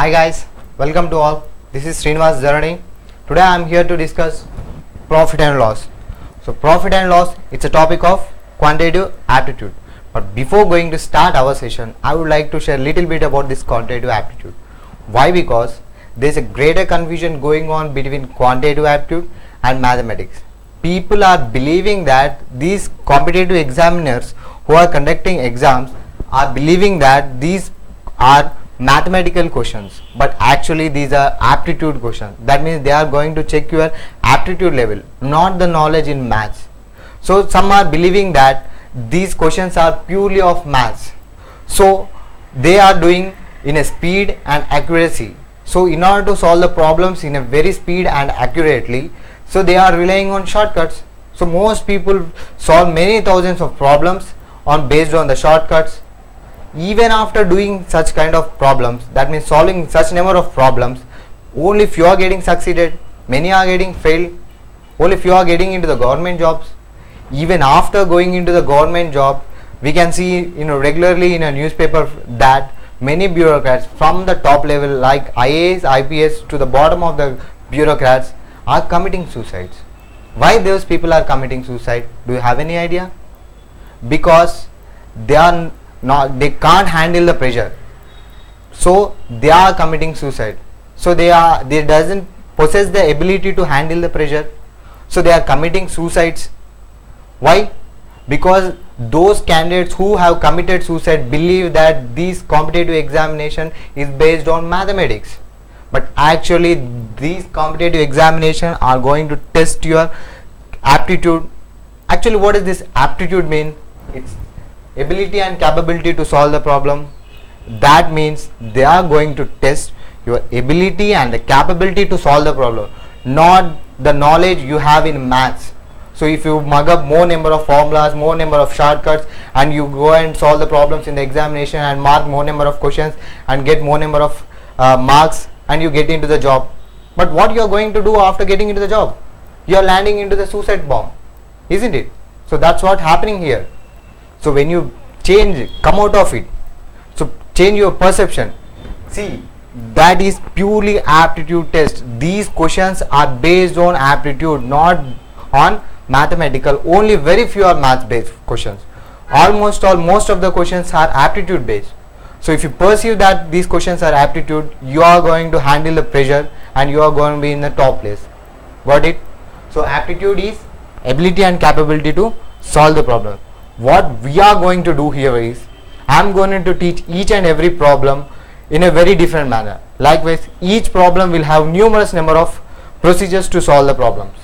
Hi guys, welcome to all. This is Srinivas Zarani. Today I am here to discuss profit and loss. So profit and loss, it's a topic of quantitative aptitude. But before going to start our session, I would like to share a little bit about this quantitative aptitude. Why? Because there is a greater confusion going on between quantitative aptitude and mathematics. People are believing that these competitive examiners who are conducting exams are believing that these are mathematical questions, but actually these are aptitude questions. That means they are going to check your aptitude level, not the knowledge in maths. So some are believing that these questions are purely of maths, so they are doing in a speed and accuracy. So in order to solve the problems in a very speed and accurately, so they are relying on shortcuts. So most people solve many thousands of problems based on the shortcuts. Even after doing such kind of problems, that means solving such number of problems, only few are getting succeeded, many are getting failed, only few are getting into the government jobs. Even after going into the government job, we can see regularly in a newspaper that many bureaucrats from the top level like IAS, IPS to the bottom of the bureaucrats are committing suicides. Why those people are committing suicide? Do you have any idea? Because they can't handle the pressure, so they are committing suicide. So they doesn't possess the ability to handle the pressure, so they are committing suicides. Why? Because those candidates who have committed suicide believe that this competitive examination is based on mathematics, but actually these competitive examination are going to test your aptitude. Actually, what does this aptitude mean? It's ability and capability to solve the problem. That means they are going to test your ability and the capability to solve the problem, not the knowledge you have in maths. So if you mug up more number of formulas, more number of shortcuts, and you go and solve the problems in the examination and mark more number of questions and get more number of marks, and you get into the job, but what you are going to do after getting into the job? You are landing into the suicide bomb, isn't it? So that's what happening here. So when you come out of it, so change your perception. See, that is purely aptitude test. These questions are based on aptitude, not on mathematical. Only very few are math based questions. Most of the questions are aptitude based. So if you perceive that these questions are aptitude, you are going to handle the pressure and you are going to be in the top place. Got it? So aptitude is ability and capability to solve the problem. What we are going to do here is, I am going to teach each and every problem in a very different manner. Likewise, each problem will have numerous number of procedures to solve the problems.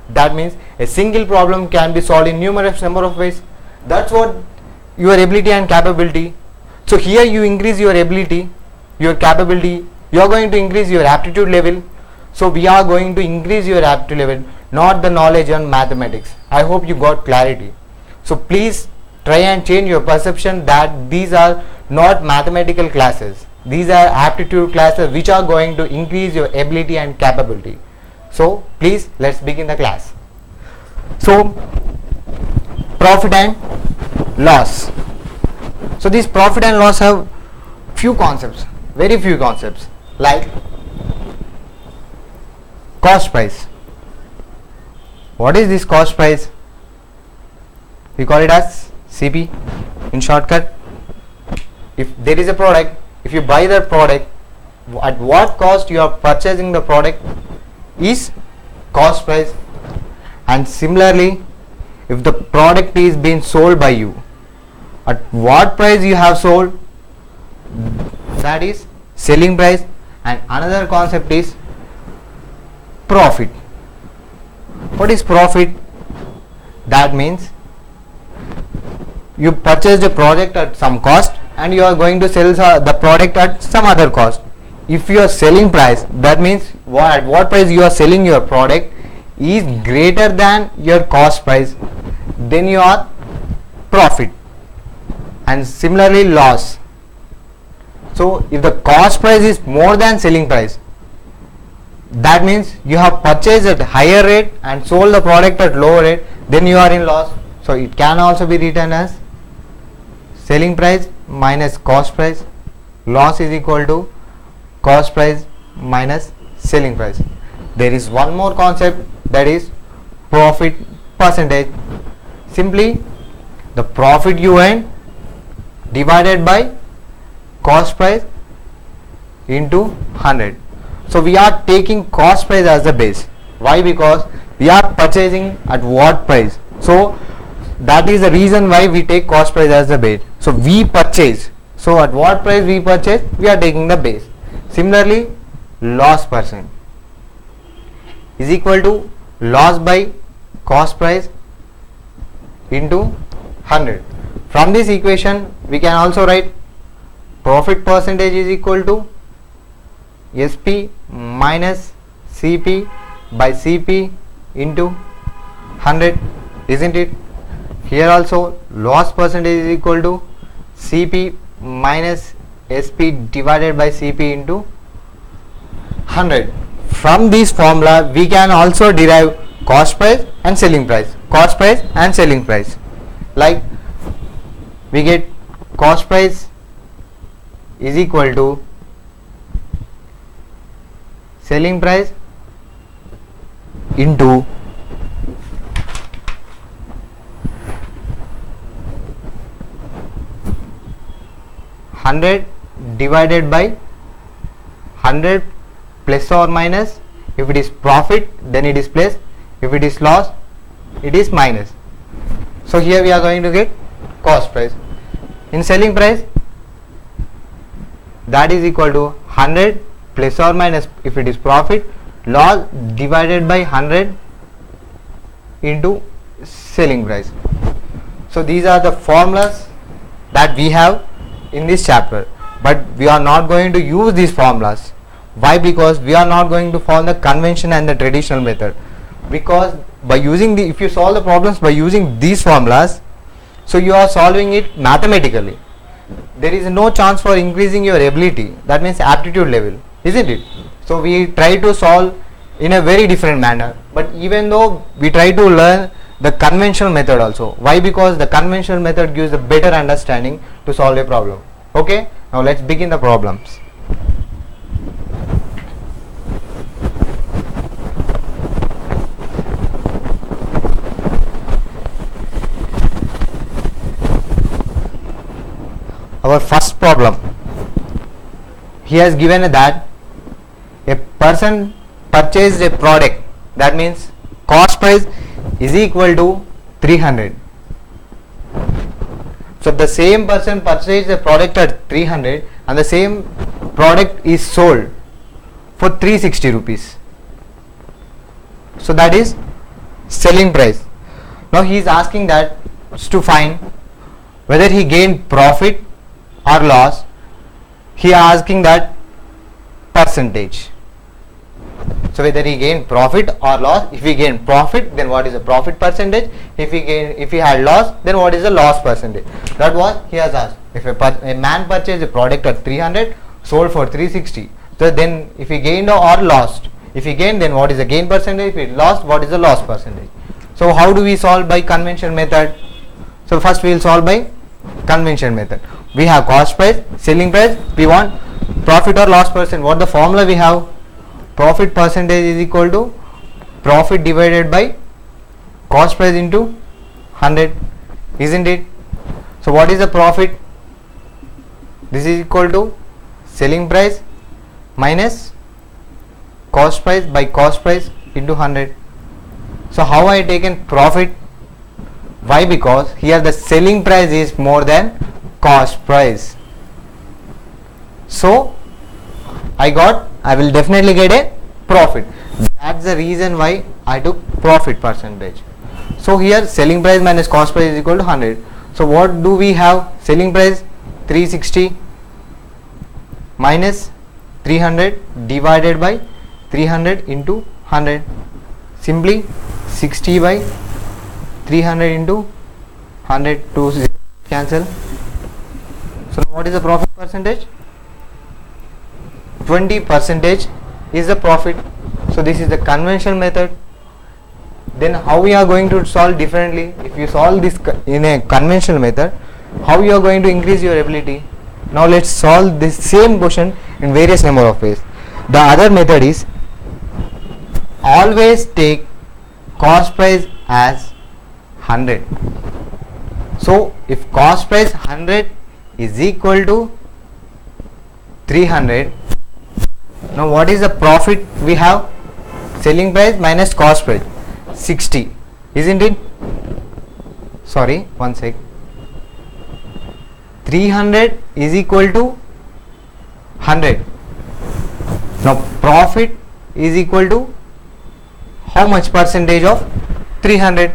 That means a single problem can be solved in numerous number of ways. That's what your ability and capability. So here you increase your ability, your capability, you are going to increase your aptitude level. So we are going to increase your aptitude level, not the knowledge on mathematics. I hope you got clarity. So please try and change your perception that these are not mathematical classes. These are aptitude classes which are going to increase your ability and capability. So please, let's begin the class. So profit and loss. So these profit and loss have few concepts, very few concepts, like cost price. What is this cost price? We call it as CP in shortcut. If there is a product, if you buy that product, at what cost you are purchasing the product is cost price. And similarly, if the product is being sold by you, at what price you have sold, that is selling price. And another concept is profit. What is profit? That means you purchased a product at some cost and you are going to sell the product at some other cost. If your selling price, that means at what price you are selling your product is greater than your cost price, then you are profit. And similarly loss. So if the cost price is more than selling price, that means you have purchased at higher rate and sold the product at lower rate, then you are in loss. So it can also be written as selling price minus cost price, loss is equal to cost price minus selling price. There is one more concept, that is profit percentage. Simply the profit you earn divided by cost price into 100. So we are taking cost price as the base. Why? Because we are purchasing at what price. So that is the reason why we take cost price as the base. So we purchase. So at what price we purchase, we are taking the base. Similarly, loss percent is equal to loss by cost price into 100. From this equation we can also write profit percentage is equal to SP minus CP by CP into 100, isn't it? Here also loss percentage is equal to CP minus SP divided by CP into 100. From this formula we can also derive cost price and selling price. Cost price and selling price. Like we get cost price is equal to selling price into 100 divided by 100 plus or minus. If it is profit, then it is plus. If it is loss, it is minus. So here we are going to get cost price. In selling price, that is equal to 100 plus or minus if it is profit, loss divided by 100 into selling price. So these are the formulas that we have in this chapter, but we are not going to use these formulas. Why? Because we are not going to follow the convention and the traditional method. Because by using the, if you solve the problems by using these formulas, so you are solving it mathematically. There is no chance for increasing your ability, that means aptitude level, isn't it? So we try to solve in a very different manner, but even though we try to learn the conventional method also. Why? Because the conventional method gives a better understanding to solve a problem. Okay, now let's begin the problems. Our first problem, he has given that a person purchased a product, that means cost price is equal to 300. So the same person purchased a product at 300 and the same product is sold for 360 rupees. So that is selling price. Now he is asking that to find whether he gained profit or loss. He is asking that percentage. So whether he gained profit or loss. If he gained profit, then what is the profit percentage? If he had loss, then what is the loss percentage? That was he has asked. If a man purchased a product at 300, sold for 360. So then if he gained or lost, if he gained, then what is the gain percentage? If he lost, what is the loss percentage? So how do we solve by convention method? So first we will solve by convention method. We have cost price, selling price. We want profit or loss percent. What the formula we have? Profit percentage is equal to profit divided by cost price into 100, isn't it? So what is the profit? This is equal to selling price minus cost price by cost price into 100. So how I taken profit? Why? Because here the selling price is more than cost price. So I will definitely get a profit. That's the reason why I took profit percentage. So here selling price minus cost price is equal to 100. So what do we have? Selling price 360 minus 300 divided by 300 into 100. Simply 60 by 300 into 100 to cancel. So what is the profit percentage? 20% is the profit. So this is the conventional method. Then how we are going to solve differently? If you solve this in a conventional method, how you are going to increase your ability? Now let's solve this same question in various number of ways. The other method is always take cost price as 100. So if cost price 100 is equal to 300, now what is the profit we have? Selling price minus cost price 60, isn't it? Sorry, one sec. 300 is equal to 100. Now profit is equal to how much percentage of 300?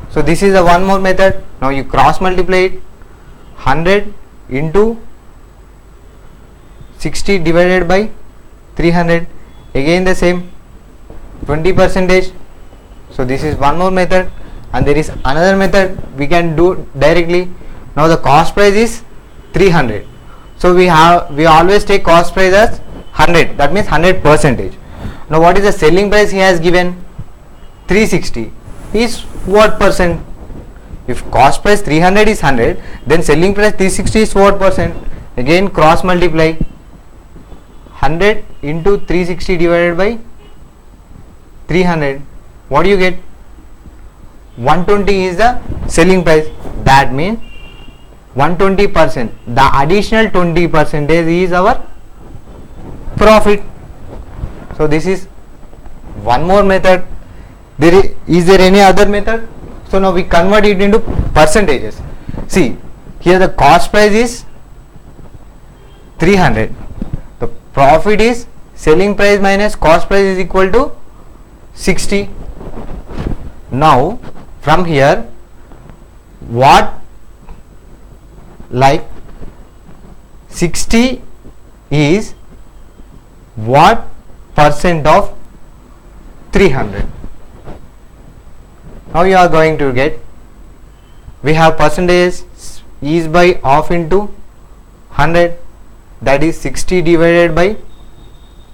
So this is a one more method. Now you cross multiply it, 100 into 60 divided by 300, again the same, 20 percentage. So this is one more method, and there is another method we can do directly. Now the cost price is 300, so we always take cost price as 100, that means 100 percentage. Now what is the selling price he has given? 360 is what percent? If cost price 300 is 100, then selling price 360 is what percent? Again cross multiply, 100 into 360 divided by 300, what do you get? 120 is the selling price, that means 120%. The additional 20% is our profit. So this is one more method. Is there any other method? So now we convert it into percentages. See, here the cost price is 300. The profit is selling price minus cost price is equal to 60. Now from here, what, like 60 is what percent of 300? Now you are going to get, we have percentage is by half into 100, that is 60 divided by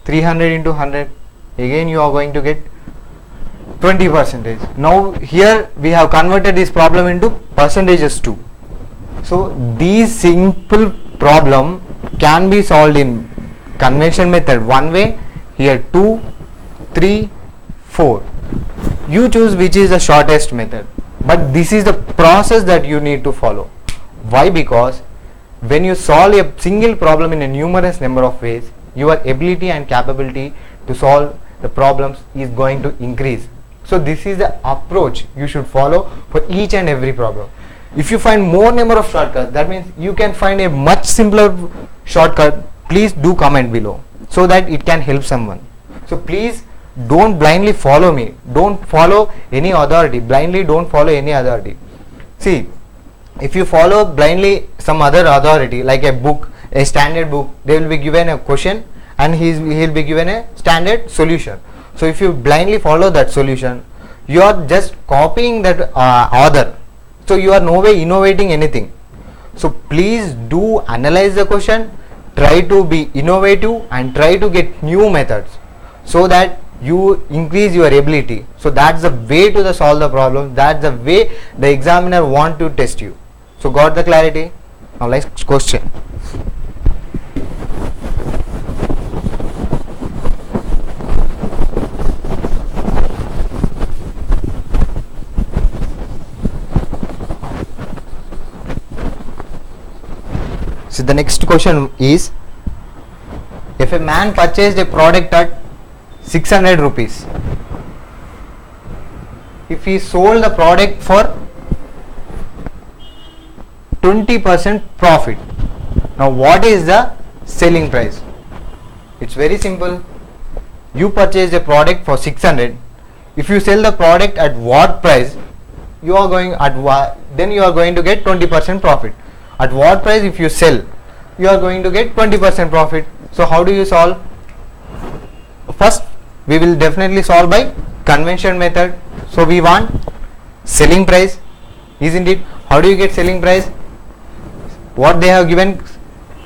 300 into 100, again you are going to get 20 percentage. Now here we have converted this problem into percentages too. So these simple problem can be solved in convention method one way, here 2, 3, 4. You choose which is the shortest method, but this is the process that you need to follow. Why? Because when you solve a single problem in a numerous number of ways, your ability and capability to solve the problems is going to increase. So this is the approach you should follow for each and every problem. If you find more number of shortcuts, that means you can find a much simpler shortcut, please do comment below so that it can help someone. So please don't blindly follow me, don't follow any authority, blindly don't follow any authority. See, if you follow blindly some other authority like a book, a standard book, they will be given a question and he'll be given a standard solution. So if you blindly follow that solution, you are just copying that author, so you are no way innovating anything. So please do analyze the question, try to be innovative and try to get new methods so that you increase your ability. So that's the way to solve the problem, that's the way the examiner want to test you. So got the clarity? Now next question. So the next question is, if a man purchased a product at 600 rupees, if he sold the product for 20% profit, now what is the selling price? It's very simple. You purchased a product for 600. If you sell the product at what price, you are going at then you are going to get 20% profit. At what price if you sell, you are going to get 20% profit. So how do you solve? First, we will definitely solve by convention method. So we want selling price, isn't it? How do you get selling price? What they have given,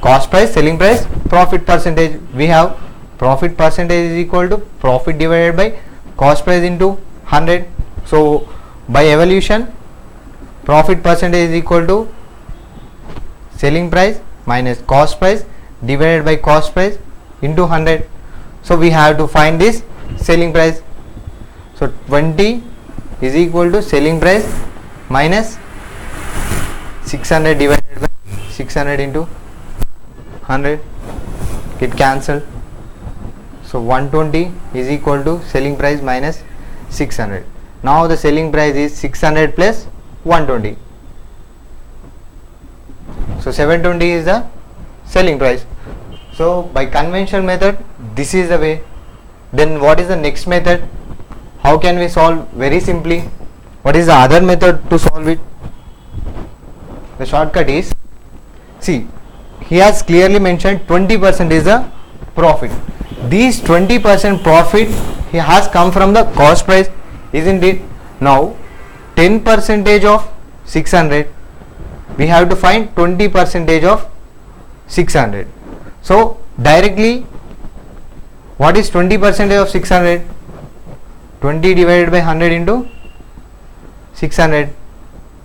cost price, selling price, profit percentage. We have profit percentage is equal to profit divided by cost price into 100. So by evolution, profit percentage is equal to selling price minus cost price divided by cost price into 100. So we have to find this selling price. So 20 is equal to selling price minus 600 divided by 600 into 100, get cancelled. So 120 is equal to selling price minus 600. Now the selling price is 600 plus 120. So 720 is the selling price. So by conventional method, this is the way. Then what is the next method? How can we solve? Very simply, what is the other method to solve it? The shortcut is, see, he has clearly mentioned 20% is the profit. These 20% profit he has come from the cost price, isn't it? Now 10% of 600, we have to find 20% of 600. So directly, what is 20% of 600? 20 divided by 100 into 600,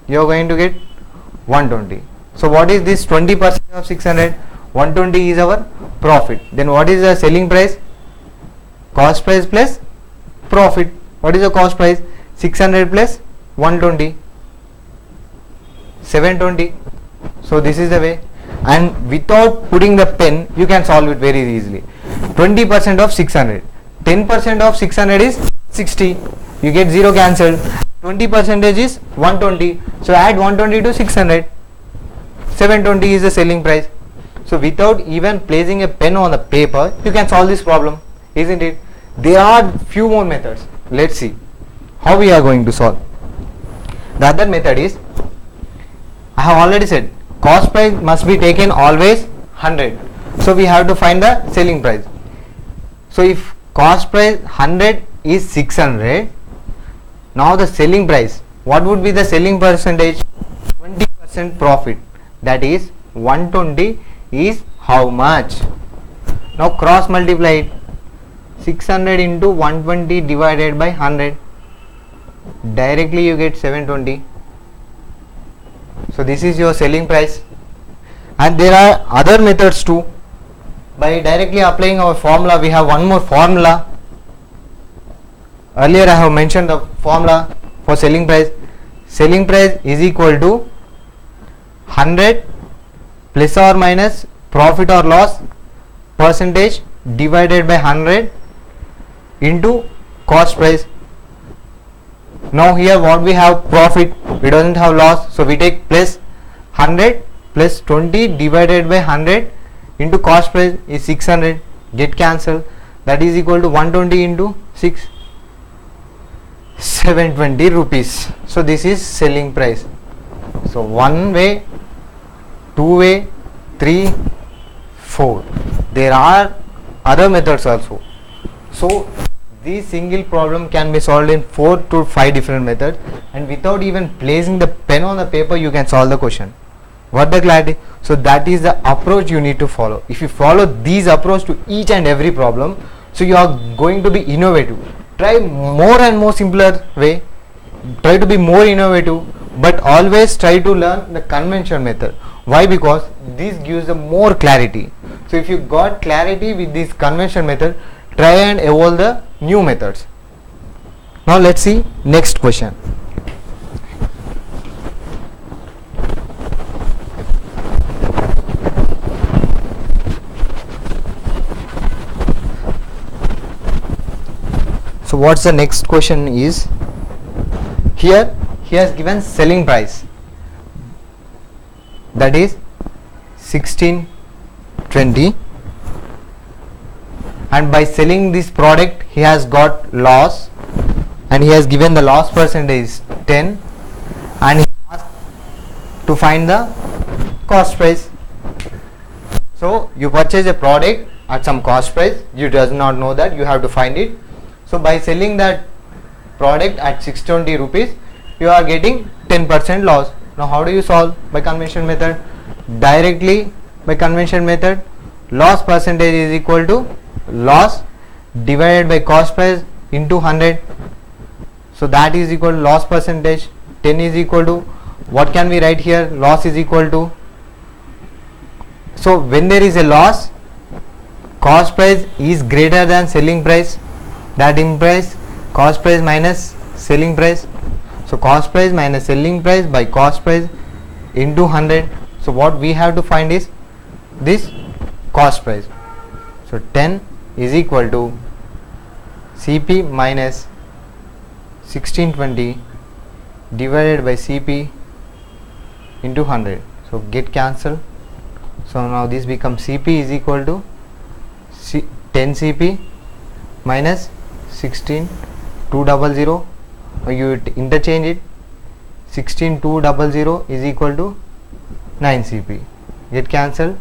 you are going to get 120. So what is this 20% of 600? 120 is our profit. Then what is the selling price? Cost price plus profit. What is the cost price? 600 plus 120, 720. So this is the way, and without putting the pen you can solve it very easily. 20% of 600, 10% of 600 is 60, you get 0 cancelled. 20% is 120, so add 120 to 600, 720 is the selling price. So without even placing a pen on the paper, you can solve this problem, isn't it? There are few more methods. Let's see how we are going to solve. The other method is, I have already said, cost price must be taken always 100. So we have to find the selling price. So if cost price 100 is 600, now the selling price, what would be the selling percentage? 20% profit, that is 120 is how much? Now cross multiply it. 600 into 120 divided by 100, directly you get 720. So this is your selling price. And there are other methods too. By directly applying our formula, we have one more formula. Earlier I have mentioned the formula for selling price. Selling price is equal to 100 plus or minus profit or loss percentage divided by 100 into cost price. Now here what we have? Profit, we don't have loss, so we take plus 100 plus 20 divided by 100 into cost price is 600, get cancelled. That is equal to 120 into 6, 720 rupees. So this is selling price. So one way, two way, 3, 4. There are other methods also. So this single problem can be solved in 4 to 5 different methods, and without even placing the pen on the paper you can solve the question. What the clarity? So that is the approach you need to follow. If you follow these approach to each and every problem, so you are going to be innovative. Try more and more simpler way, try to be more innovative, but always try to learn the conventional method. Why? Because this gives the more clarity. So if you got clarity with this conventional method, try and evolve the new methods. Now let's see next question. So what's the next question is, here he has given selling price, that is 1620, and by selling this product he has got loss, and he has given the loss percentage 10, and he asked to find the cost price. So you purchase a product at some cost price, you does not know that, you have to find it. So by selling that product at 620 rupees, you are getting 10% loss. Now how do you solve? By conventional method. Directly by conventional method, loss percentage is equal to loss divided by cost price into 100. So that is equal to loss percentage. 10 is equal to, what can we write here? Loss is equal to So when there is a loss, cost price is greater than selling price. That implies cost price minus selling price. So cost price minus selling price by cost price into 100. So what we have to find is this cost price. So 10 is equal to CP minus 1620 divided by CP into 100. So get cancelled. So now this becomes CP is equal to 10 CP minus 16200. You interchange it. 16200 is equal to 9 CP. Get cancelled.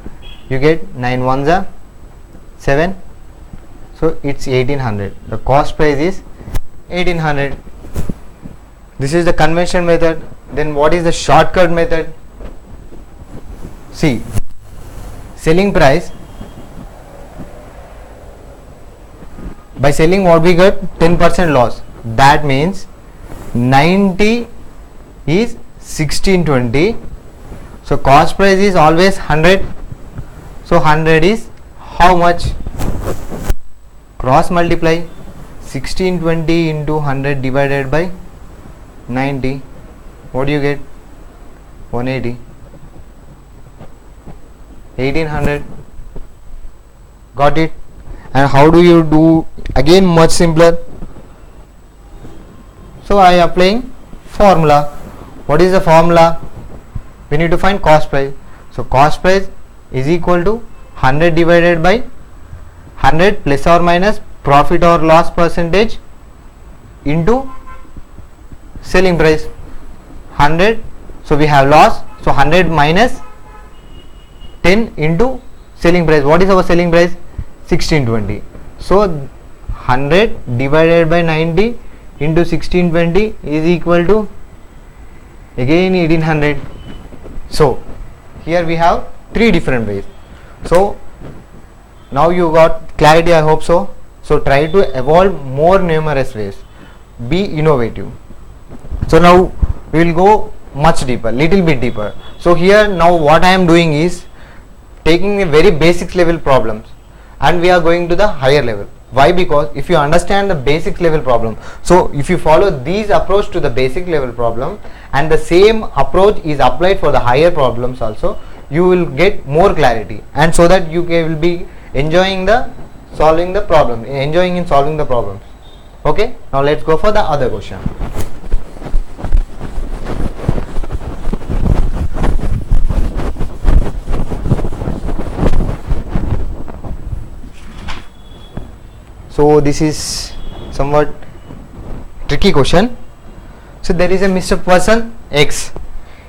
You get 9 ones are 7. So it's 1800. The cost price is 1800. This is the conventional method. Then what is the shortcut method? See, selling price, by selling what we get 10% loss. That means 90 is 1620. So cost price is always 100. So 100 is how much? Cross multiply 1620 into 100 divided by 90. What do you get? 180. 1800. Got it? And how do you do? Again much simpler. So I am applying formula. What is the formula? We need to find cost price. So cost price is equal to 100 divided by 100 plus or minus profit or loss percentage into selling price. 100. So we have loss. So 100 minus 10 into selling price. What is our selling price? 1620. So 100 divided by 90 into 1620 is equal to again 1800. So here we have three different ways. So now you got clarity, I hope so. So try to evolve more numerous ways. Be innovative. So now we will go much deeper, little bit deeper. So here now what I am doing is taking the very basics level problems and we are going to the higher level. Why? Because if you understand the basic level problem, so if you follow these approach to the basic level problem and the same approach is applied for the higher problems also, you will get more clarity, and so that you will be enjoying the solving the problem, enjoying in solving the problems. Okay, now let's go for the other question. So this is somewhat tricky question. So there is a Mr. Person X.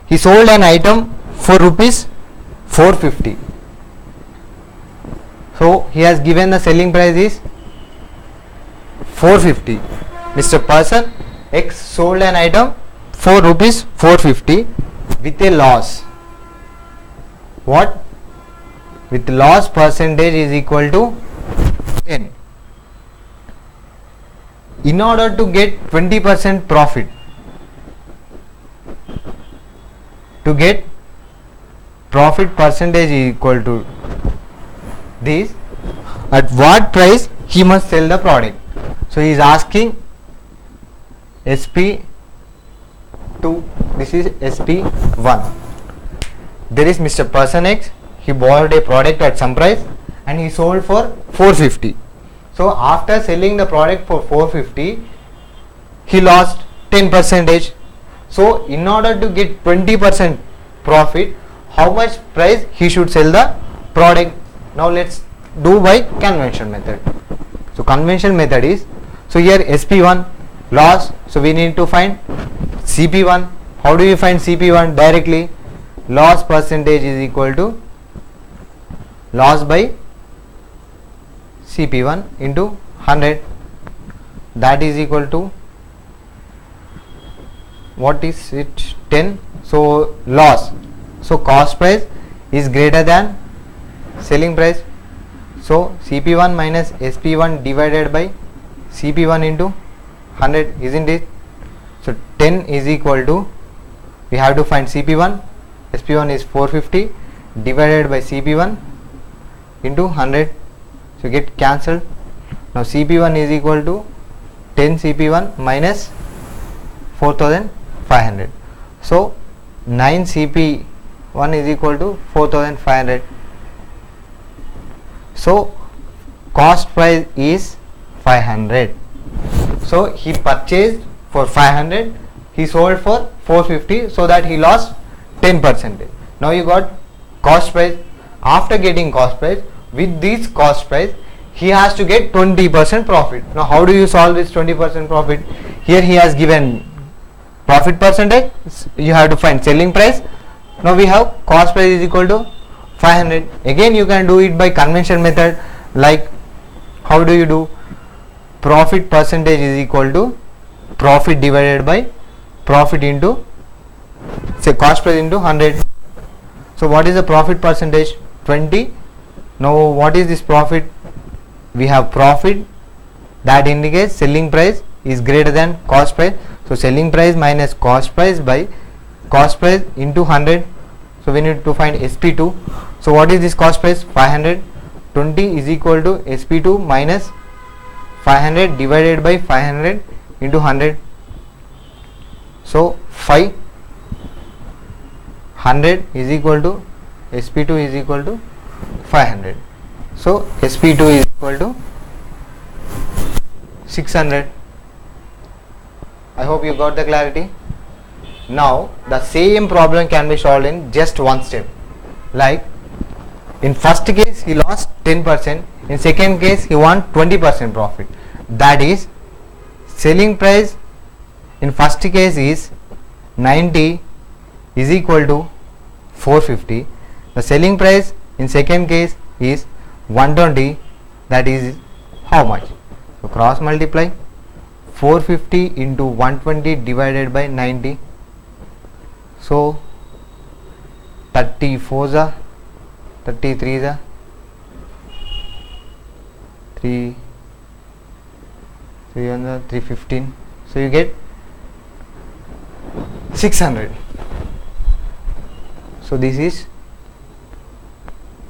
He sold an item for rupees 450. So he has given the selling price is 450. Mr. Person X sold an item for rupees 450 with a loss. What? With loss percentage is equal to 10. In order to get 20% profit, to get profit percentage is equal to this, at what price he must sell the product. So he is asking SP2, this is SP1. There is Mr. Person X, he bought a product at some price and he sold for 450. So after selling the product for 450, he lost 10%. So in order to get 20% profit, how much price he should sell the product? Now let's do by conventional method. So conventional method is, so here SP1 loss, so we need to find CP1. How do you find CP1? Directly, loss percentage is equal to loss by CP1 into 100, that is equal to, what is it, 10. So loss, so cost price is greater than selling price, so CP1 minus SP1 divided by CP1 into 100, isn't it? So 10 is equal to, we have to find CP1, SP1 is 450 divided by CP1 into 100. So get cancelled. Now CP1 is equal to 10 CP1 minus 4500. So 9 CP1 is equal to 4500. So cost price is 500. So he purchased for 500, he sold for 450, so that he lost 10%. Now you got cost price. After getting cost price, with this cost price he has to get 20% profit. Now how do you solve this 20% profit? Here he has given profit percentage, you have to find selling price. Now we have cost price is equal to 500. Again you can do it by conventional method. Like how do you do? Profit percentage is equal to profit divided by profit into, say, cost price into 100. So what is the profit percentage? 20. Now what is this profit? We have profit that indicates selling price is greater than cost price. So selling price minus cost price by cost price into 100. So we need to find SP2. So what is this cost price? 500. 20 is equal to SP2 minus 500 divided by 500 into 100. So 500 is equal to SP2 is equal to 500. So SP2 is equal to 600. I hope you got the clarity. Now the same problem can be solved in just one step. Like in first case he lost 10%, in second case he won 20% profit. That is, selling price in first case is 90 is equal to 450. The selling price in second case is 120, that is how much? So cross multiply 450 into 120 divided by 90. So 34 is 33 is 3 315. So you get 600. So this is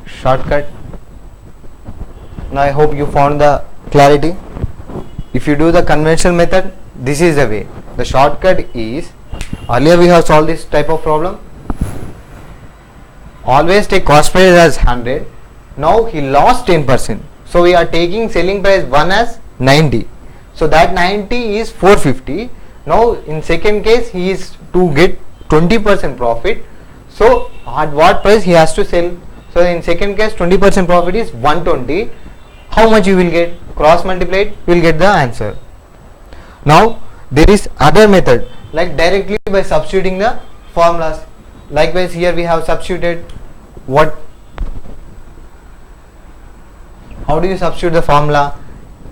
shortcut. Now I hope you found the clarity. If you do the conventional method, this is the way. The shortcut is, earlier we have solved this type of problem. Always take cost price as 100. Now he lost 10%. So we are taking selling price 1 as 90. So that 90 is 450. Now in second case he is to get 20% profit. So at what price he has to sell? So in second case 20% profit is 120. How much you will get? Cross multiply it, you will get the answer. Now there is other method, like directly by substituting the formulas. Likewise here we have substituted what? How do you substitute the formula?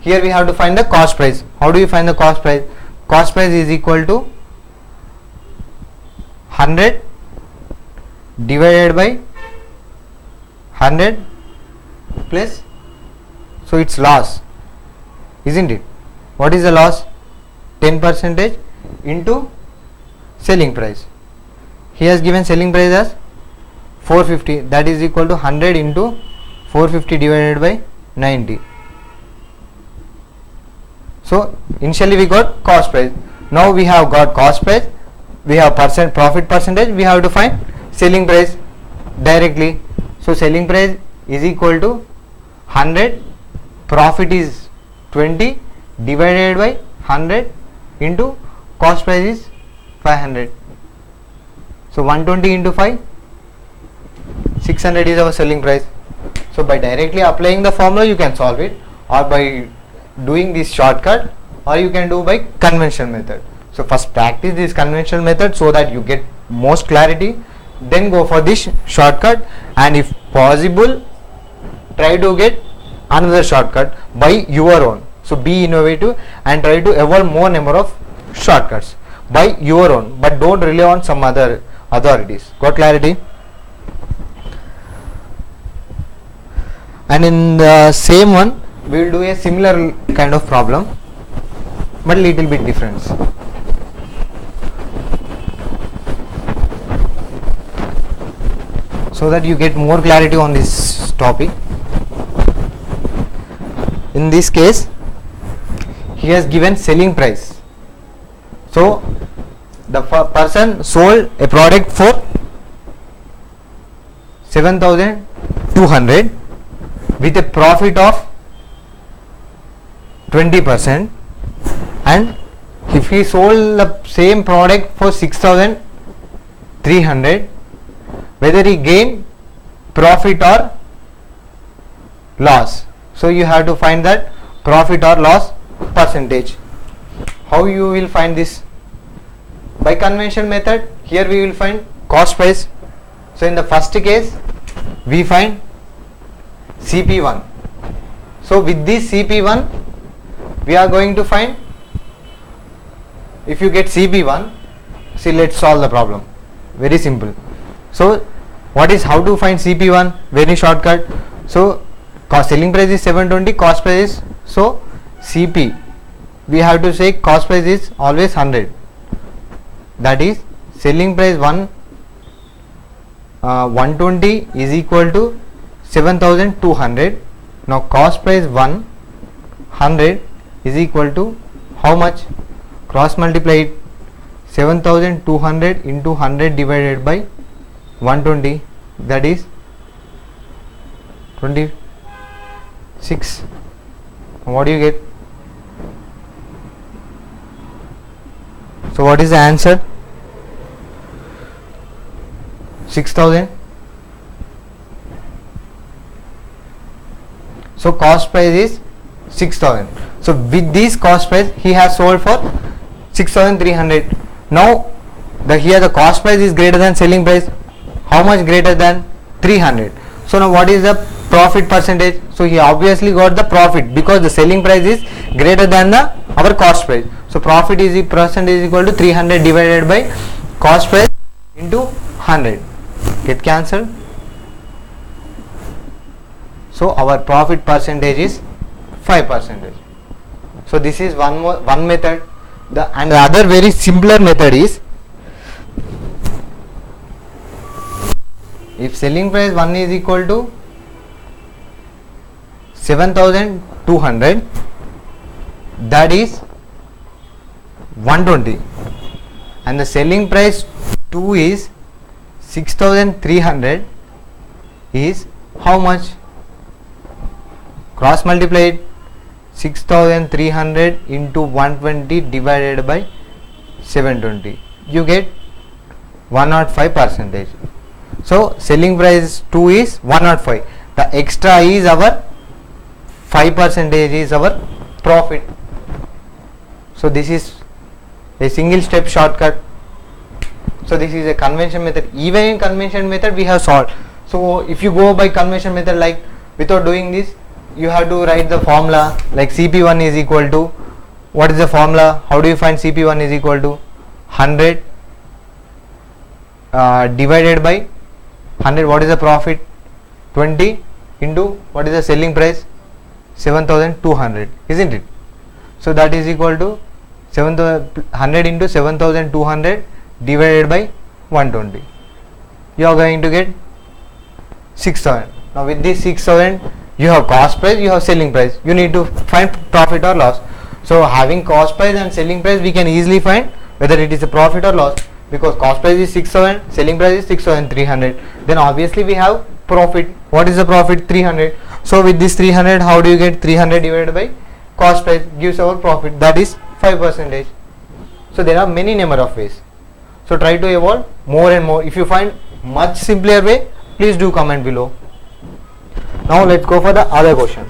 Here we have to find the cost price. How do you find the cost price? Cost price is equal to 100 divided by 100 plus, so it's loss, isn't it? What is the loss? 10% into selling price. He has given selling price as 450, that is equal to 100 into 450 divided by 90. So initially we got cost price. Now we have got cost price, we have profit percentage, we have to find selling price directly. So selling price is equal to 100, profit is 20 divided by 100 into cost price is 500. So 120 into 5, 600 is our selling price. So by directly applying the formula you can solve it, or by doing this shortcut, or you can do by conventional method. So first practice this conventional method so that you get most clarity, then go for this shortcut, and if possible try to get another shortcut by your own. So be innovative and try to evolve more number of shortcuts by your own, but don't rely on some other authorities. Got clarity? And in the same one we will do a similar kind of problem, but little bit difference. so that you get more clarity on this topic. In this case, he has given selling price. So the person sold a product for 7,200 with a profit of 20%, and if he sold the same product for 6,300, whether he gain profit or loss. So you have to find that profit or loss percentage. How you will find this? By convention method. Here we will find cost price. So in the first case we find CP1. So with this CP1 we are going to find, if you get CP1, see, let's solve the problem. Very simple. So what is, how to find CP1? Very shortcut. So selling price is 720, cost price is, so CP, we have to say cost price is always 100, that is selling price 120 is equal to 7,200. Now cost price 100 is equal to how much? Cross multiply it, 7,200 into 100 divided by 120, that is 26. What do you get? So what is the answer? 6,000. So cost price is 6,000. So with this cost price he has sold for 6,300. Now here the cost price is greater than selling price. How much greater than? 300. So now what is the profit percentage? So he obviously got the profit because the selling price is greater than our cost price. So profit is percentage is equal to 300 divided by cost price into 100. Get cancelled. So our profit percentage is 5%. So this is one method. And the other very simpler method is, if selling price 1 is equal to 7,200, that is 120, and the selling price 2 is 6,300, is how much? Cross multiply it, 6,300 into 120 divided by 720, you get 105%. So selling price 2 is 105, the extra is our 5% is our profit. So this is a single step shortcut. So this is a convention method. Even in convention method we have solved. So if you go by convention method, like without doing this, you have to write the formula, like CP1 is equal to, what is the formula? How do you find CP1 is equal to 100 divided by 100, what is the profit? 20 into what is the selling price? 7,200, isn't it? So that is equal to 100 into 7,200 divided by 120. You are going to get 6,000. Now with this 6,000, you have cost price, you have selling price. You need to find profit or loss. So having cost price and selling price, we can easily find whether it is a profit or loss, because cost price is 6,000, selling price is 6,300. Then obviously we have profit. What is the profit? 300. So with this 300, how do you get 300 divided by cost price? Gives our profit, that is 5%. So there are many number of ways. So try to evolve more and more. If you find much simpler way, please do comment below. Now let's go for the other question.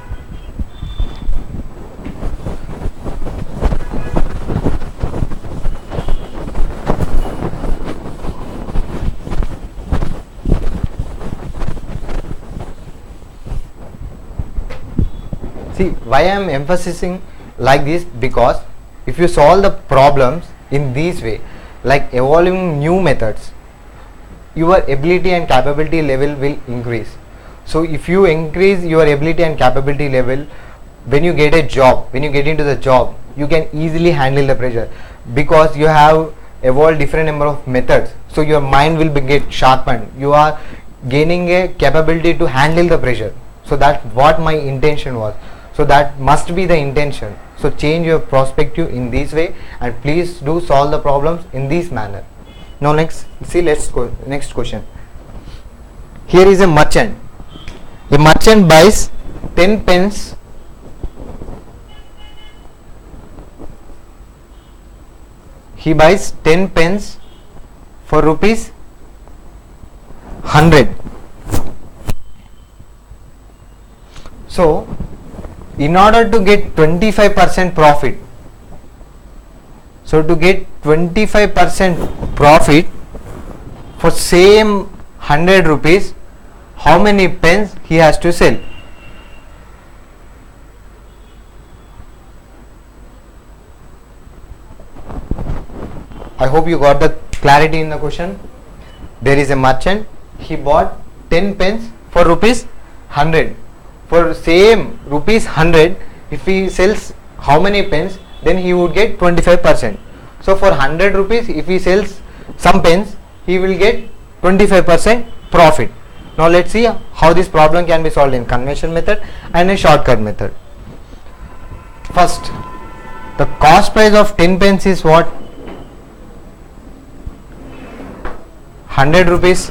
See, why I am emphasizing like this, because if you solve the problems in this way, like evolving new methods, your ability and capability level will increase. So if you increase your ability and capability level, when you get a job, when you get into the job, you can easily handle the pressure, because you have evolved different number of methods. So your mind will get sharpened. gaining a capability to handle the pressure. So that's what my intention was. So that must be the intention. So change your perspective in this way, and please do solve the problems in this manner. Now next, see, let's go next question. Here is a merchant. A merchant buys 10 pence he buys 10 pence for rupees 100. So in order to get 25% profit, so to get 25% profit for same 100 rupees, how many pence he has to sell? I hope you got the clarity in the question. There is a merchant, he bought 10 pence for rupees 100. For same rupees 100, if he sells how many pence, then he would get 25%. So for 100 rupees, if he sells some pence, he will get 25% profit. Now let's see how this problem can be solved in conventional method and a shortcut method. First, the cost price of 10 pence is what? 100 rupees.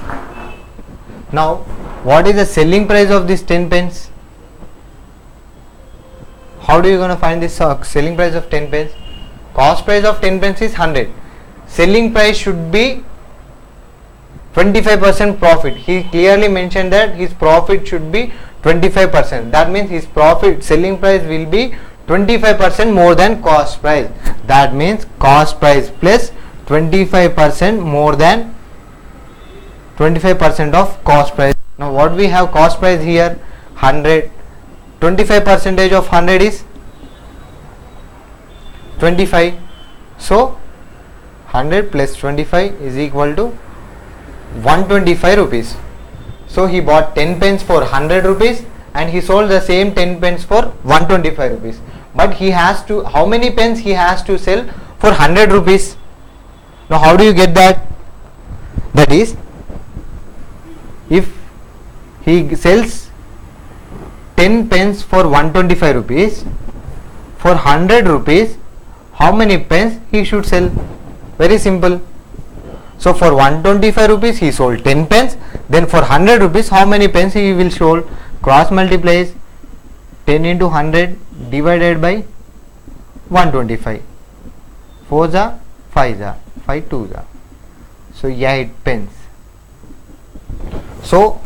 Now what is the selling price of this 10 pence? How do you going to find this selling price of 10 pence? Cost price of 10 pence is 100. Selling price should be 25% profit. He clearly mentioned that his profit should be 25%. That means his profit selling price will be 25% more than cost price. That means cost price plus 25% more than 25% of cost price. Now what we have cost price here? 100. 25% of 100 is 25. So 100 plus 25 is equal to 125 rupees. So he bought 10 pence for 100 rupees and he sold the same 10 pence for 125 rupees. But he has to, how many pence he has to sell for 100 rupees? Now how do you get that? That is, if he sells 10 pence for 125 rupees, for 100 rupees, how many pence he should sell? Very simple. So for 125 rupees he sold 10 pence, then for 100 rupees how many pence he will sold? Cross multiplies 10 into 100 divided by 125. 4 za 5 za 5 2 za, so 8 pence. So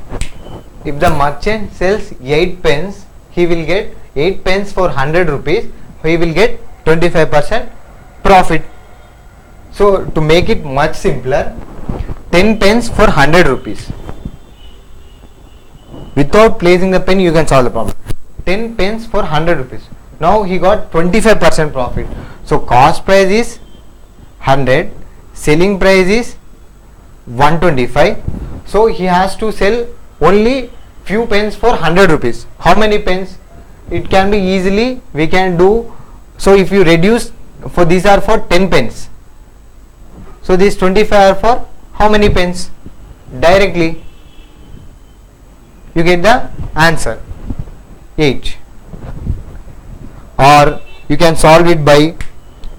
if the merchant sells 8 pence, he will get 8 pence for 100 rupees, he will get 25% profit. So to make it much simpler, 10 pence for 100 rupees. Without placing the pen you can solve the problem. 10 pence for 100 rupees. Now he got 25% profit. So cost price is 100, selling price is 125. So he has to sell only few pence for 100 rupees. How many pence? It can be easily, we can do. So if you reduce, for these are for 10 pence. So these 25 are for how many pence? Directly you get the answer 8. Or you can solve it by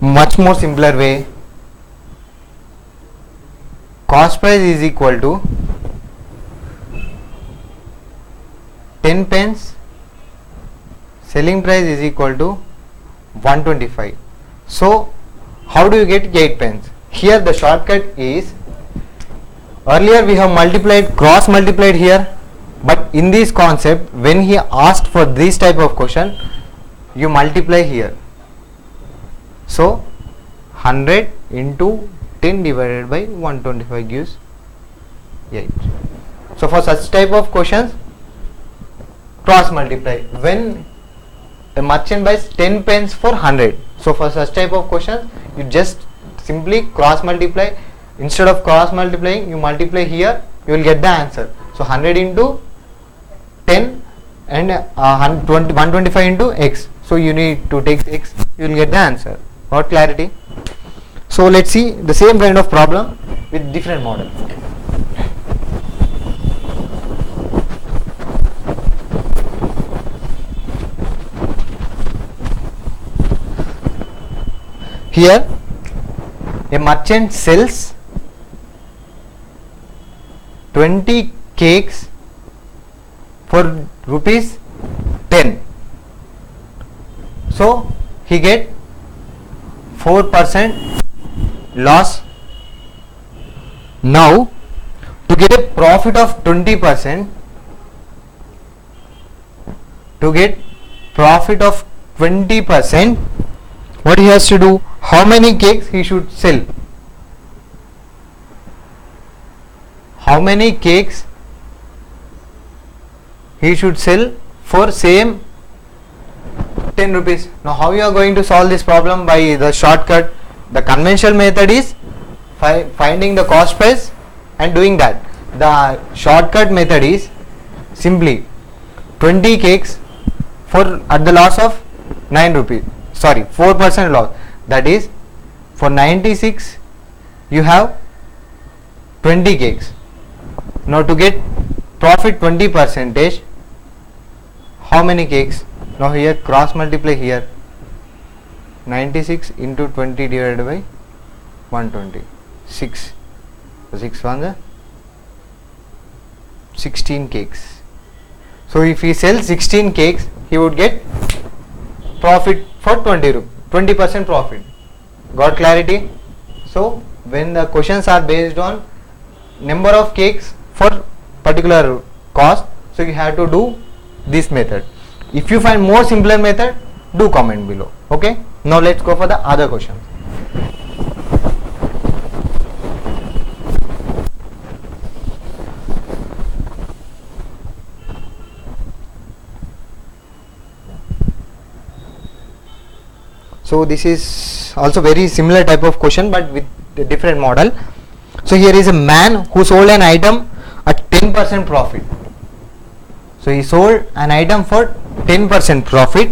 much more simpler way. Cost price is equal to 10 pence, selling price is equal to 125. So how do you get 8 pence? Here the shortcut is, earlier we have multiplied, cross multiplied here, but in this concept when he asked for this type of question, you multiply here. So 100 into 10 divided by 125 gives 8. So for such type of questions, cross multiply. When a merchant buys 10 pence for 100, so for such type of questions you just simply cross multiply. Instead of cross multiplying, you multiply here, you will get the answer. So 100 into 10 and 125 into x. So you need to take x, you will get the answer. Got clarity? So let's see the same kind of problem with different model. here a merchant sells 20 cakes for rupees 10, so he get 4% loss. Now to get a profit of 20%, to get profit of 20%, what he has to do? How many cakes he should sell? How many cakes he should sell for same 10 rupees? Now how you are going to solve this problem? By the shortcut. The conventional method is finding the cost price and doing that. The shortcut method is simply 20 cakes for at the loss of 9 rupees, sorry 4% loss, that is for 96 you have 20 cakes. Now to get profit 20%, how many cakes? Now here cross multiply here, 96 into 20 divided by 120, 6, so 6 ones 16 cakes. So if he sells 16 cakes, he would get profit for 20% profit. Got clarity? So when the questions are based on number of cakes for particular cost, so you have to do this method. If you find more simpler method, do comment below. Okay, now let's go for the other questions. So this is also very similar type of question, but with a different model. So here is a man who sold an item at 10% profit. So he sold an item for 10% profit.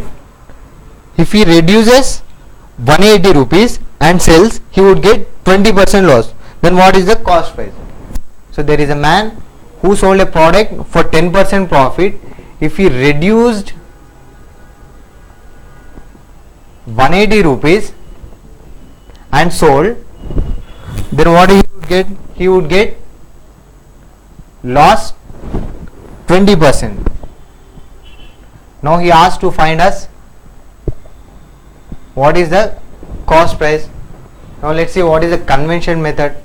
If he reduces 180 rupees and sells, he would get 20% loss. Then what is the cost price? So there is a man who sold a product for 10% profit. If he reduced 180 rupees and sold, then what he would get? He would get loss 20%. Now he asked to find us what is the cost price. Now let's see what is the convention method.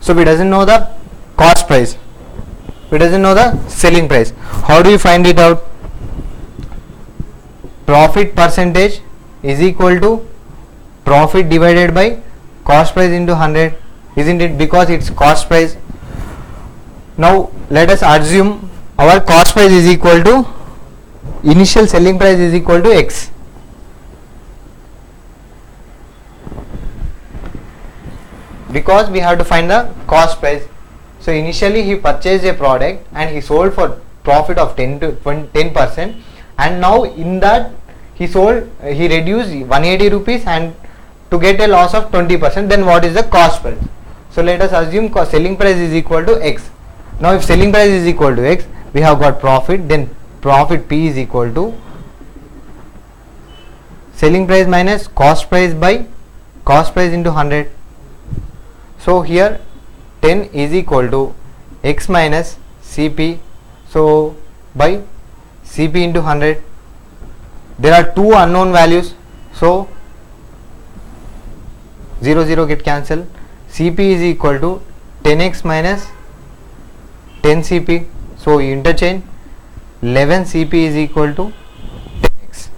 So we doesn't know the cost price, we doesn't know the selling price. How do you find it out? Profit percentage is equal to profit divided by cost price into 100, isn't it? Because it's cost price. Now let us assume our cost price is equal to initial selling price is equal to X. Because we have to find the cost price. So initially he purchased a product and he sold for profit of 10%, and now in that he reduced 180 rupees and to get a loss of 20%, then what is the cost price? So let us assume selling price is equal to X. Now if selling price is equal to X, we have got profit, then profit P is equal to selling price minus cost price by cost price into 100. So here 10 is equal to X minus CP, so by CP into 100. There are two unknown values, so 0 0 get cancelled. CP is equal to 10x minus 10 CP, so you interchange. 11 CP is equal to 10x.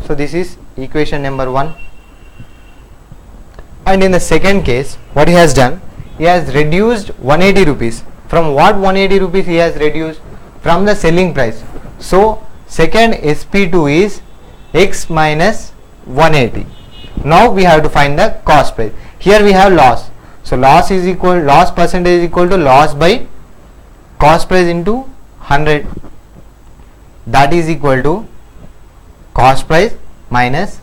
So this is equation number 1. And in the second case, what he has done, he has reduced 180 rupees. From what 180 rupees he has reduced? From the selling price. So second SP2 is X minus 180. Now we have to find the cost price. Here we have loss. So loss percentage is equal to loss by cost price into 100. That is equal to cost price minus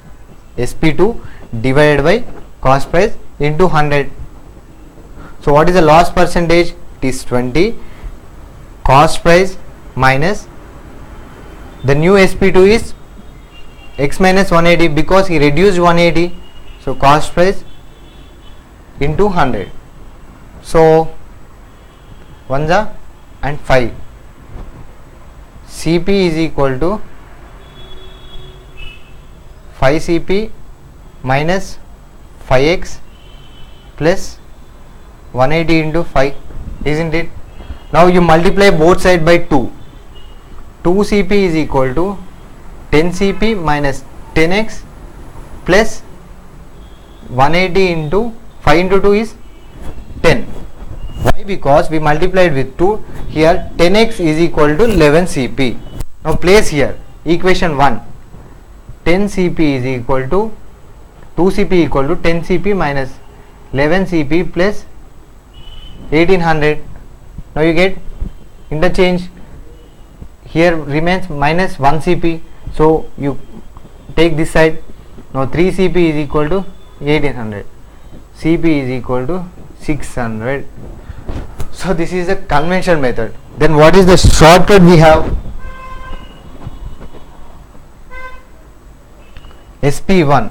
SP2 divided by cost price into 100. So what is the loss percentage? It is 20. Cost price minus the new SP2 is X minus 180, because he reduced 180, So cost price into 100. So 1 and 5. CP is equal to 5 CP minus 5x plus 180 into 5, isn't it? Now you multiply both sides by 2. 2 CP is equal to 10 CP minus 10x plus 180 into 5 into 2 is 10. Why? Because we multiplied with 2. Here 10x is equal to 11 CP. Now place here equation 1. 10 CP is equal to 2 CP equal to 10 CP minus 11 CP plus 1800. Now you get interchange. Here remains minus 1 CP. So you take this side. Now 3 CP is equal to 1800. CP is equal to 600. So this is a conventional method. Then what is the shortcut we have? SP1.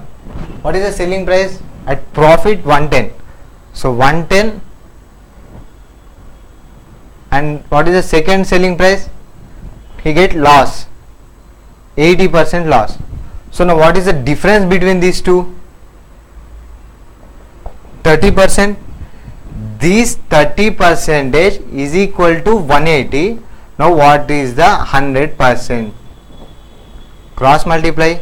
What is the selling price? At profit 110. So 110. And what is the second selling price? He get loss, 80% loss. So now what is the difference between these two? 30%. This 30% is equal to 180. Now what is the 100%? Cross multiply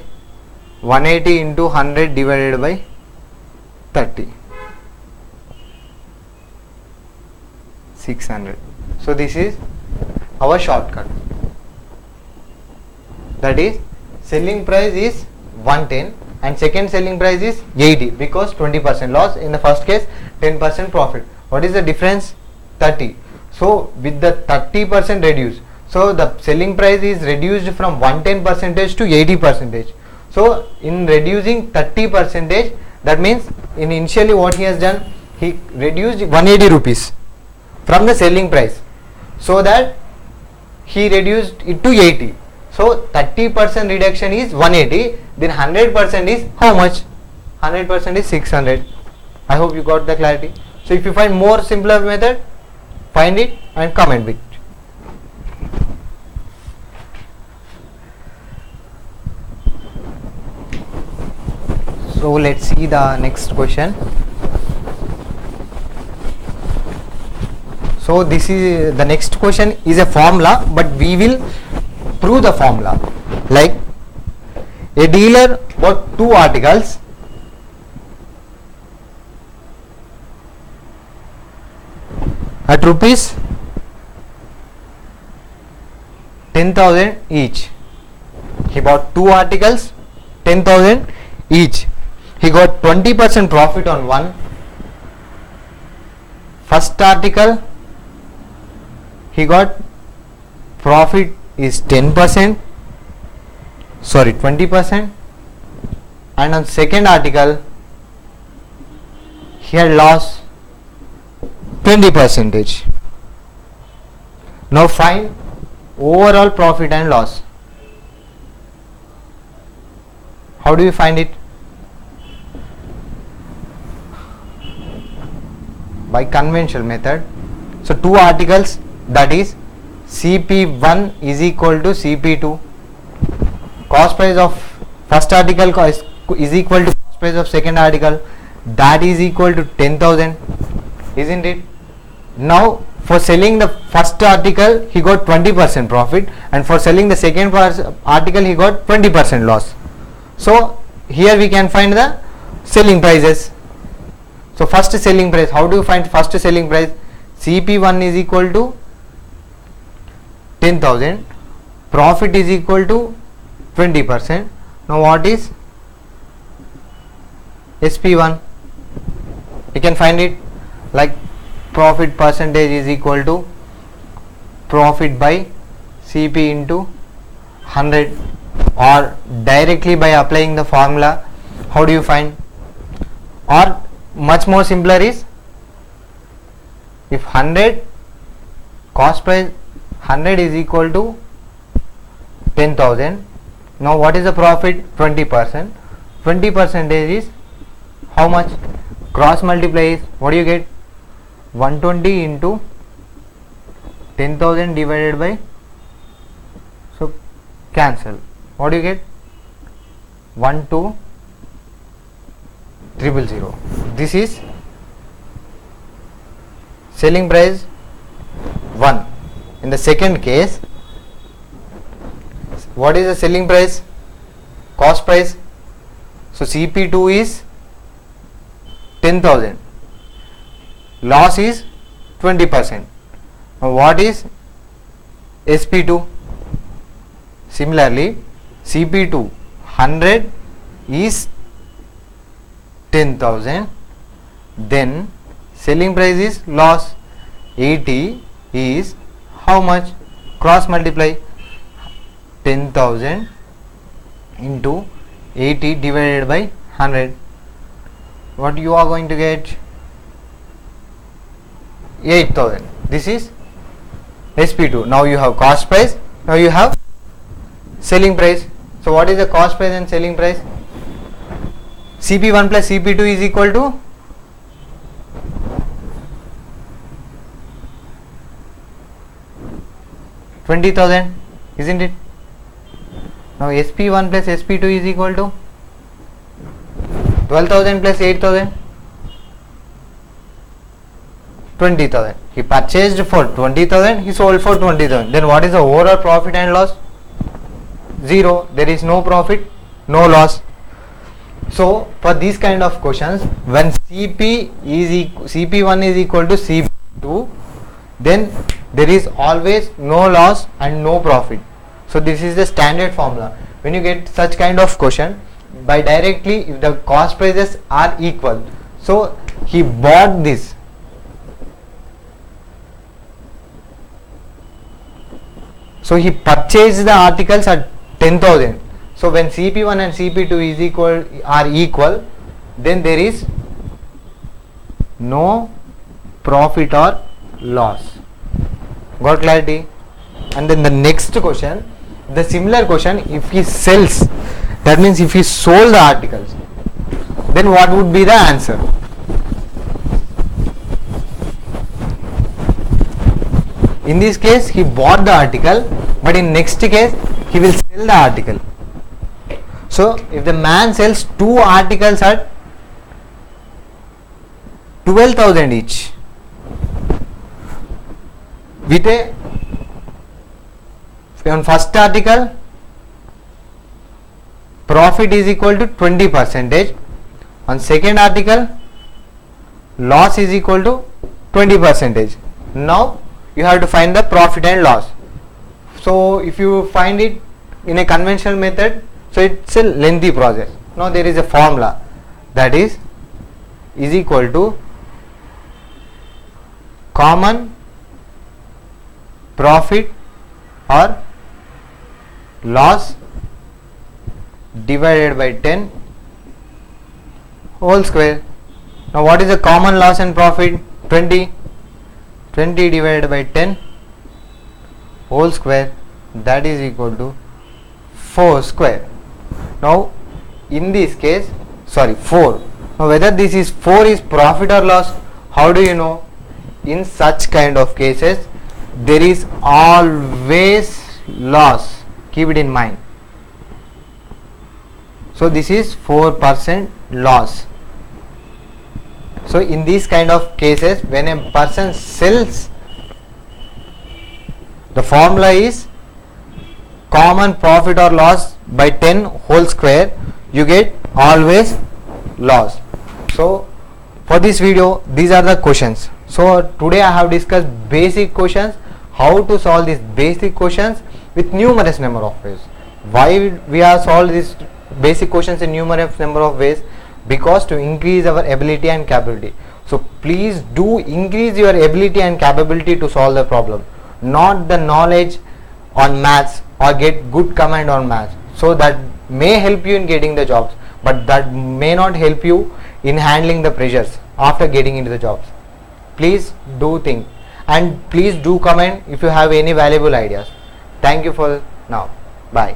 180 into 100 divided by 30. 600. So this is our shortcut. That is, selling price is 110 and second selling price is 80 because 20% loss. In the first case 10% profit. What is the difference? 30. So with the 30% reduced, so the selling price is reduced from 110% to 80%. So in reducing 30%, that means in initially what he has done, he reduced 180 rupees from the selling price, so that he reduced it to 80. So 30% reduction is 180, then 100% is how much? 100% is 600. I hope you got the clarity. So if you find more simpler method, find it and comment it. So let's see the next question. So this is the next question is a formula, but we will prove the formula. Like a dealer bought 2 articles at rupees 10,000 each. He bought 2 articles 10,000 each. He got 20% profit on one. First article he got profit is 10%, sorry 20%, and on second article he had loss 20%. Now find overall profit and loss. How do you find it? By conventional method. So 2 articles, that is CP1 is equal to CP2. Cost price of first article is equal to cost price of second article, that is equal to 10,000, isn't it? Now for selling the first article he got 20% profit, and for selling the second article he got 20% loss. So here we can find the selling prices. So first selling price, how do you find first selling price? CP1 is equal to 10,000, profit is equal to 20%. Now what is SP1? You can find it like profit percentage is equal to profit by CP into 100, or directly by applying the formula. How do you find? Or much more simpler is, if 100 cost price 100 is equal to 10,000, now what is the profit? 20%. 20% is how much? Cross multiply is, what do you get? 120 into 10,000 divided by, so cancel, what do you get? 12,000. This is selling price 1. In the second case, what is the selling price? Cost price. So CP2 is 10,000. Loss is 20%. Now what is SP2? Similarly, CP2 100 is 10,000. Then selling price is loss 80 is how much? Cross multiply 10,000 into 80 divided by 100. What you are going to get? 8,000. This is SP2. Now you have cost price, now you have selling price. So what is the cost price and selling price? CP1 plus CP2 is equal to $20,000, isn't it? Now SP1 plus SP2 is equal to 12,000 plus 8,000, 20,000. He purchased for 20,000, he sold for 20,000. Then what is the overall profit and loss? 0. There is no profit, no loss. So for these kind of questions, when CP1 is equal to CP2, then there is always no loss and no profit. So this is the standard formula. When you get such kind of question, by directly, if the cost prices are equal, so he bought this. So he purchased the articles at 10,000. So when CP1 and CP2 are equal, then there is no profit or loss. Got clarity? And then the next question, the similar question, if he sells, that means if he sold the articles, then what would be the answer? In this case, he bought the article, but in next case, he will sell the article. So if the man sells 2 articles at 12,000 each, with on first article, profit is equal to 20%. On second article, loss is equal to 20%. Now you have to find the profit and loss. So if you find it in a conventional method, so it's a lengthy process. Now there is a formula, that is equal to common profit or loss divided by 10 whole square. Now what is the common loss and profit? 20 divided by 10 whole square, that is equal to 4 square. Now in this case, 4. Now whether this is 4 is profit or loss, how do you know? In such kind of cases, there is always loss. Keep it in mind. So this is 4% loss. So in these kind of cases, when a person sells, the formula is common profit or loss by 10 whole square, you get always loss. So for this video, these are the questions. So today I have discussed basic questions, how to solve these basic questions with numerous number of ways. Why we have solved these basic questions in numerous number of ways? Because to increase our ability and capability. So please do increase your ability and capability to solve the problem, not the knowledge on maths or get good command on maths. So that may help you in getting the jobs, but that may not help you in handling the pressures after getting into the jobs. Please do think, and please do comment if you have any valuable ideas. Thank you for now. Bye.